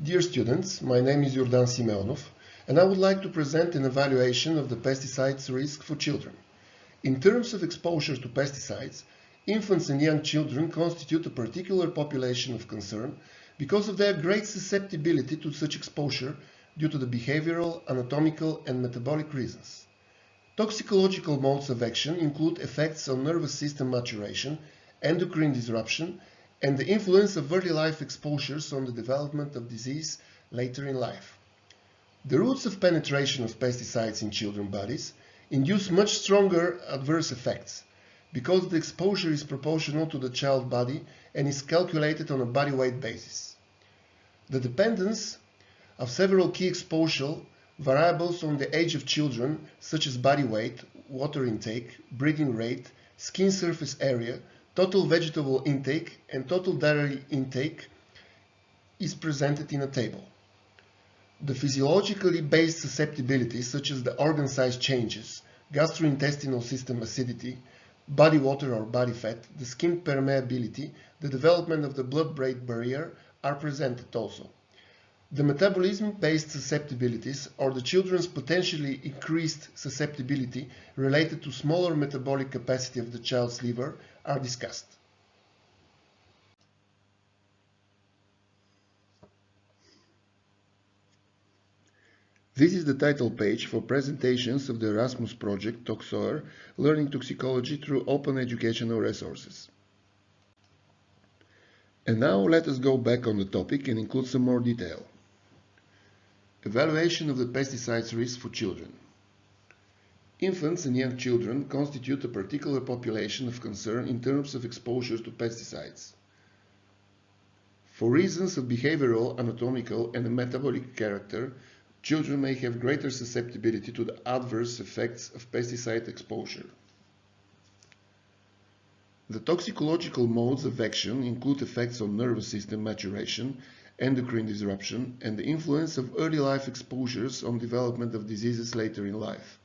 Dear students, my name is Yurdan Simeonov, and I would like to present an evaluation of the pesticides risk for children. In terms of exposure to pesticides, infants and young children constitute a particular population of concern because of their great susceptibility to such exposure due to the behavioral, anatomical, and metabolic reasons. Toxicological modes of action include effects on nervous system maturation, endocrine disruption, and the influence of early life exposures on the development of disease later in life. The routes of penetration of pesticides in children's bodies induce much stronger adverse effects because the exposure is proportional to the child body and is calculated on a body weight basis. The dependence of several key exposure variables on the age of children, such as body weight, water intake, breathing rate, skin surface area, total vegetable intake, and total dairy intake, is presented in a table. The physiologically based susceptibilities, such as the organ size changes, gastrointestinal system acidity, body water or body fat, the skin permeability, the development of the blood-brain barrier, are presented also. The metabolism-based susceptibilities, or the children's potentially increased susceptibility related to smaller metabolic capacity of the child's liver, are discussed. This is the title page for presentations of the Erasmus project ToxOR, Learning Toxicology through Open Educational Resources. And now let us go back on the topic and include some more detail. Evaluation of the pesticides risk for children. Infants and young children constitute a particular population of concern in terms of exposure to pesticides. For reasons of behavioral, anatomical, and metabolic character, children may have greater susceptibility to the adverse effects of pesticide exposure. The toxicological modes of action include effects on nervous system maturation, endocrine disruption, and the influence of early life exposures on development of diseases later in life.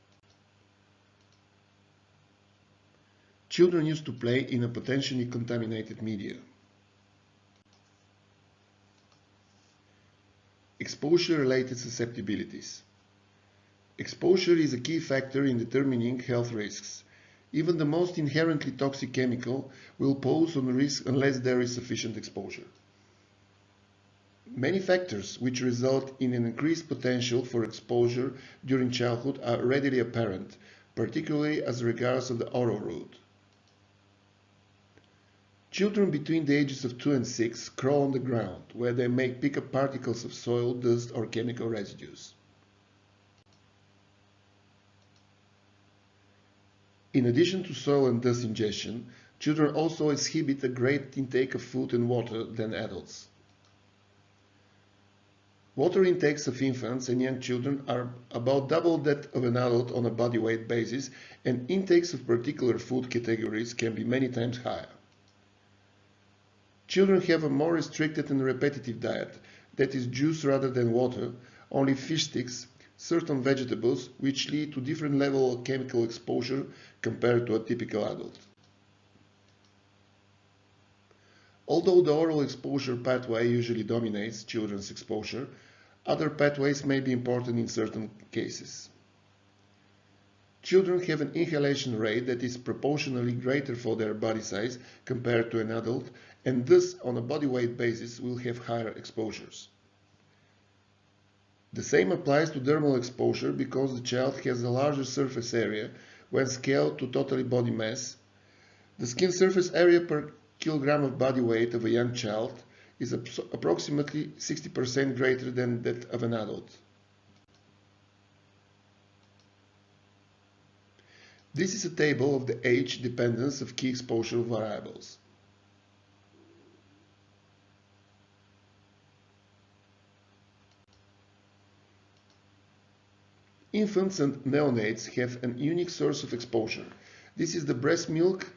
Children used to play in a potentially contaminated media. Exposure-related susceptibilities. Exposure is a key factor in determining health risks. Even the most inherently toxic chemical will pose a risk unless there is sufficient exposure. Many factors which result in an increased potential for exposure during childhood are readily apparent, particularly as regards of the oral route. Children between the ages of 2 and 6 crawl on the ground, where they may pick up particles of soil, dust, or chemical residues. In addition to soil and dust ingestion, children also exhibit a greater intake of food and water than adults. Water intakes of infants and young children are about double that of an adult on a body weight basis, and intakes of particular food categories can be many times higher. Children have a more restricted and repetitive diet, that is juice rather than water, only fish sticks, certain vegetables, which lead to different level of chemical exposure compared to a typical adult. Although the oral exposure pathway usually dominates children's exposure, other pathways may be important in certain cases. Children have an inhalation rate that is proportionally greater for their body size compared to an adult, and thus on a body weight basis will have higher exposures. The same applies to dermal exposure because the child has a larger surface area when scaled to total body mass. The skin surface area per kilogram of body weight of a young child is approximately 60% greater than that of an adult. This is a table of the age dependence of key exposure variables. Infants and neonates have a unique source of exposure. This is the breast milk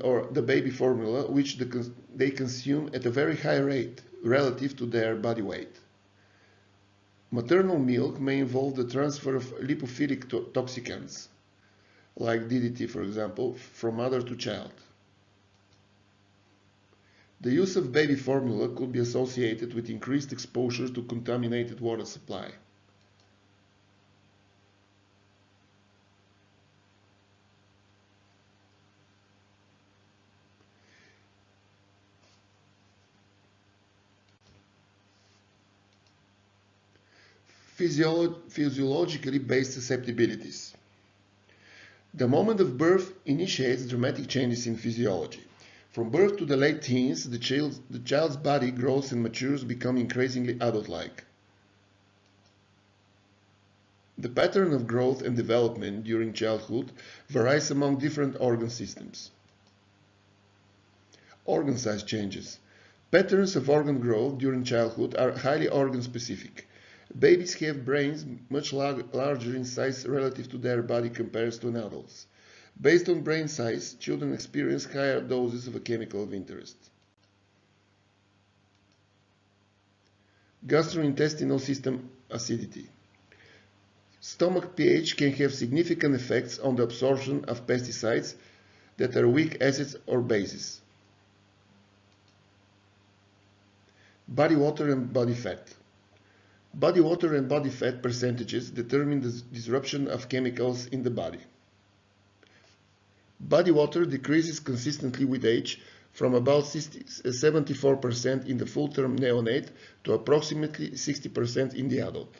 or the baby formula, which they consume at a very high rate relative to their body weight. Maternal milk may involve the transfer of lipophilic toxicants, like DDT for example, from mother to child. The use of baby formula could be associated with increased exposure to contaminated water supply. Physiologically based susceptibilities. The moment of birth initiates dramatic changes in physiology. From birth to the late teens, the child's body grows and matures, becoming increasingly adult-like. The pattern of growth and development during childhood varies among different organ systems. Organ size changes. Patterns of organ growth during childhood are highly organ-specific. Babies have brains much larger in size relative to their body compared to adults. Based on brain size, children experience higher doses of a chemical of interest. Gastrointestinal system acidity. Stomach pH can have significant effects on the absorption of pesticides that are weak acids or bases. Body water and body fat. Body water and body fat percentages determine the disruption of chemicals in the body. Body water decreases consistently with age from about 74% in the full-term neonate to approximately 60% in the adult.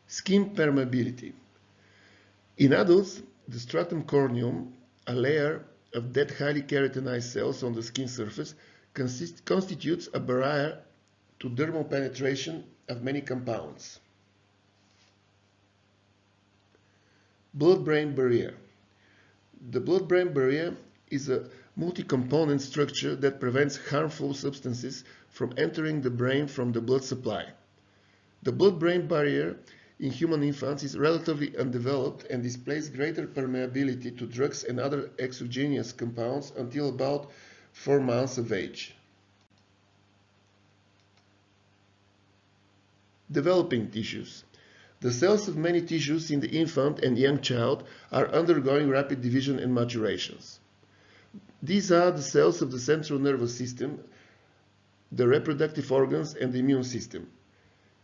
Skin permeability. In adults, the stratum corneum, a layer of dead highly keratinized cells on the skin surface, constitutes a barrier to dermal penetration of many compounds. Blood-brain barrier. The blood-brain barrier is a multi-component structure that prevents harmful substances from entering the brain from the blood supply. The blood-brain barrier in human infants is relatively undeveloped and displays greater permeability to drugs and other exogenous compounds until about 4 months of age. Developing tissues. The cells of many tissues in the infant and young child are undergoing rapid division and maturations. These are the cells of the central nervous system, the reproductive organs, and the immune system.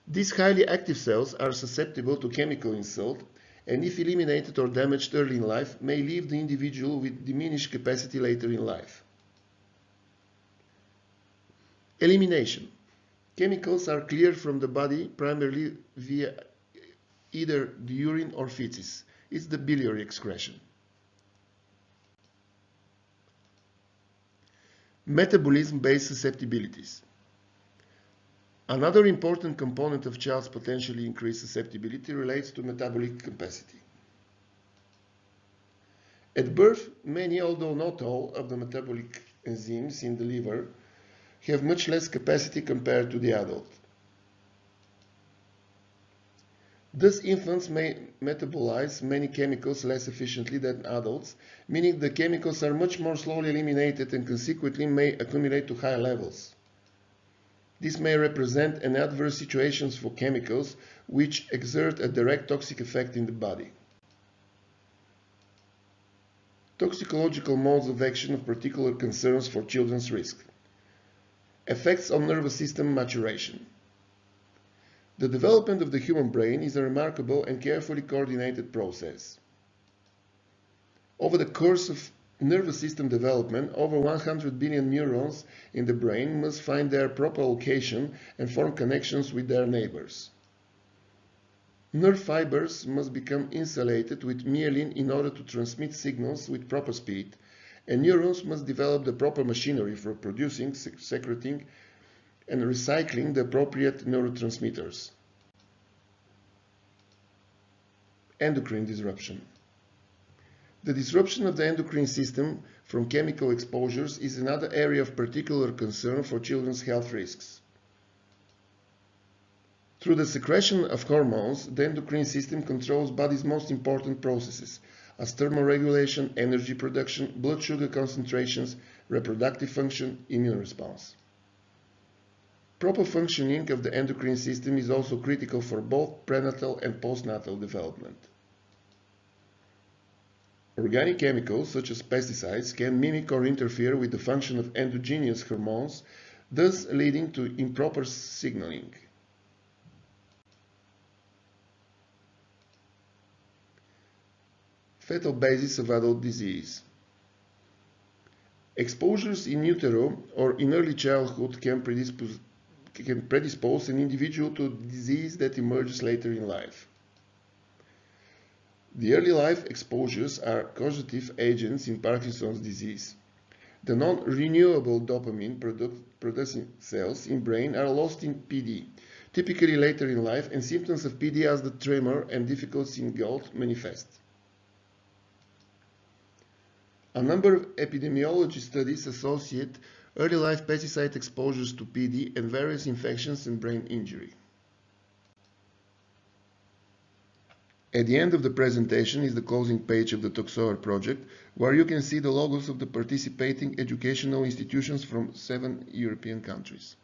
These highly active cells are susceptible to chemical insult, and if eliminated or damaged early in life, may leave the individual with diminished capacity later in life. Elimination. Chemicals are cleared from the body primarily via either the urine or feces. It's the biliary excretion. Metabolism-based susceptibilities. Another important component of child's potentially increased susceptibility relates to metabolic capacity. At birth, many, although not all, of the metabolic enzymes in the liver have much less capacity compared to the adult. Thus, infants may metabolize many chemicals less efficiently than adults, meaning the chemicals are much more slowly eliminated and consequently may accumulate to higher levels. This may represent an adverse situation for chemicals which exert a direct toxic effect in the body. Toxicological modes of action of particular concerns for children's risk. Effects on nervous system maturation. The development of the human brain is a remarkable and carefully coordinated process. Over the course of nervous system development, over 100 billion neurons in the brain must find their proper location and form connections with their neighbors. Nerve fibers must become insulated with myelin in order to transmit signals with proper speed, and neurons must develop the proper machinery for producing, secreting, and recycling the appropriate neurotransmitters. Endocrine disruption. The disruption of the endocrine system from chemical exposures is another area of particular concern for children's health risks. Through the secretion of hormones, the endocrine system controls body's most important processes, as thermoregulation, energy production, blood sugar concentrations, reproductive function, immune response. Proper functioning of the endocrine system is also critical for both prenatal and postnatal development. Organic chemicals, such as pesticides, can mimic or interfere with the function of endogenous hormones, thus leading to improper signaling. Fetal basis of adult disease. Exposures in utero or in early childhood can predispose an individual to disease that emerges later in life. The early life exposures are causative agents in Parkinson's disease. The non-renewable dopamine producing cells in brain are lost in PD, typically later in life, and symptoms of PD as the tremor and difficulty in gait manifest. A number of epidemiology studies associate early life pesticide exposures to PD and various infections and brain injury. At the end of the presentation is the closing page of the Toxoar project, where you can see the logos of the participating educational institutions from 7 European countries.